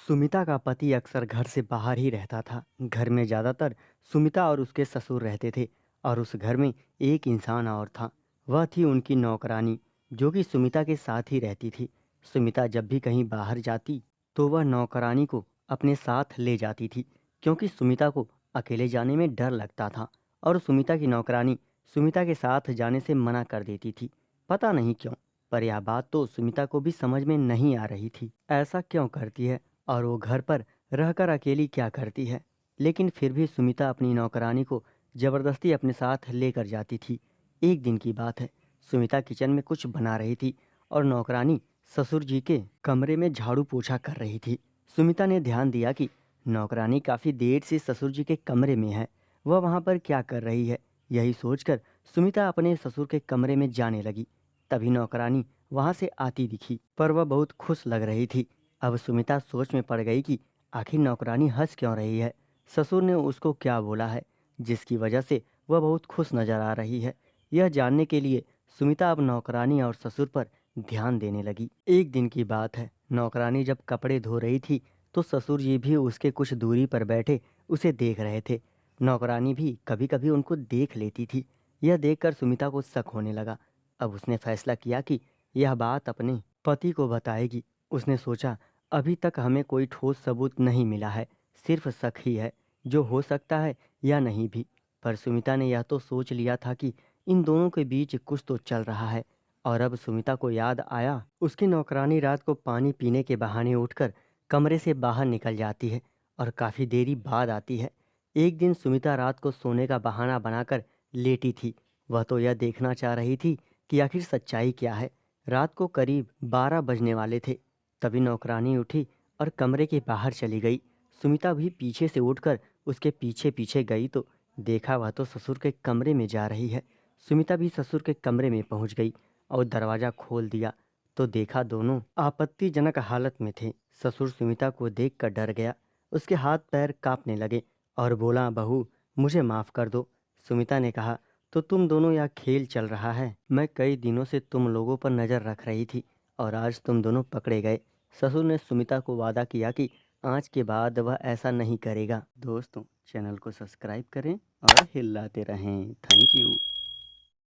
सुमिता का पति अक्सर घर से बाहर ही रहता था। घर में ज़्यादातर सुमिता और उसके ससुर रहते थे और उस घर में एक इंसान और था। वह थी उनकी नौकरानी, जो कि सुमिता के साथ ही रहती थी। सुमिता जब भी कहीं बाहर जाती तो वह नौकरानी को अपने साथ ले जाती थी, क्योंकि सुमिता को अकेले जाने में डर लगता था और सुमिता की नौकरानी सुमिता के साथ जाने से मना कर देती थी। पता नहीं क्यों, पर यह बात तो सुमिता को भी समझ में नहीं आ रही थी। ऐसा क्यों करती है और वो घर पर रहकर अकेली क्या करती है। लेकिन फिर भी सुमिता अपनी नौकरानी को ज़बरदस्ती अपने साथ लेकर जाती थी। एक दिन की बात है, सुमिता किचन में कुछ बना रही थी और नौकरानी ससुर जी के कमरे में झाड़ू पोछा कर रही थी। सुमिता ने ध्यान दिया कि नौकरानी काफ़ी देर से ससुर जी के कमरे में है। वह वहाँ पर क्या कर रही है, यही सोचकर सुमिता अपने ससुर के कमरे में जाने लगी। तभी नौकरानी वहाँ से आती दिखी, पर वह बहुत खुश लग रही थी। अब सुमिता सोच में पड़ गई कि आखिर नौकरानी हंस क्यों रही है। ससुर ने उसको क्या बोला है जिसकी वजह से वह बहुत खुश नजर आ रही है। यह जानने के लिए सुमिता अब नौकरानी और ससुर पर ध्यान देने लगी। एक दिन की बात है, नौकरानी जब कपड़े धो रही थी तो ससुर जी भी उसके कुछ दूरी पर बैठे उसे देख रहे थे। नौकरानी भी कभी कभी उनको देख लेती थी। यह देखकर सुमिता को शक होने लगा। अब उसने फैसला किया कि यह बात अपने पति को बताएगी। उसने सोचा, अभी तक हमें कोई ठोस सबूत नहीं मिला है, सिर्फ शक ही है, जो हो सकता है या नहीं भी। पर सुमिता ने यह तो सोच लिया था कि इन दोनों के बीच कुछ तो चल रहा है। और अब सुमिता को याद आया, उसकी नौकरानी रात को पानी पीने के बहाने उठकर कमरे से बाहर निकल जाती है और काफ़ी देरी बाद आती है। एक दिन सुमिता रात को सोने का बहाना बनाकर लेटी थी। वह तो यह देखना चाह रही थी कि आखिर सच्चाई क्या है। रात को करीब 12 बजने वाले थे। तभी नौकरानी उठी और कमरे के बाहर चली गई। सुमिता भी पीछे से उठकर उसके पीछे पीछे गई तो देखा वह तो ससुर के कमरे में जा रही है। सुमिता भी ससुर के कमरे में पहुंच गई और दरवाज़ा खोल दिया तो देखा दोनों आपत्तिजनक हालत में थे। ससुर सुमिता को देखकर डर गया, उसके हाथ पैर कांपने लगे और बोला, बहू मुझे माफ़ कर दो। सुमिता ने कहा, तो तुम दोनों यह खेल चल रहा है। मैं कई दिनों से तुम लोगों पर नज़र रख रही थी और आज तुम दोनों पकड़े गए। ससुर ने सुमिता को वादा किया कि आज के बाद वह ऐसा नहीं करेगा। दोस्तों, चैनल को सब्सक्राइब करें और हिलाते रहें। Thank you.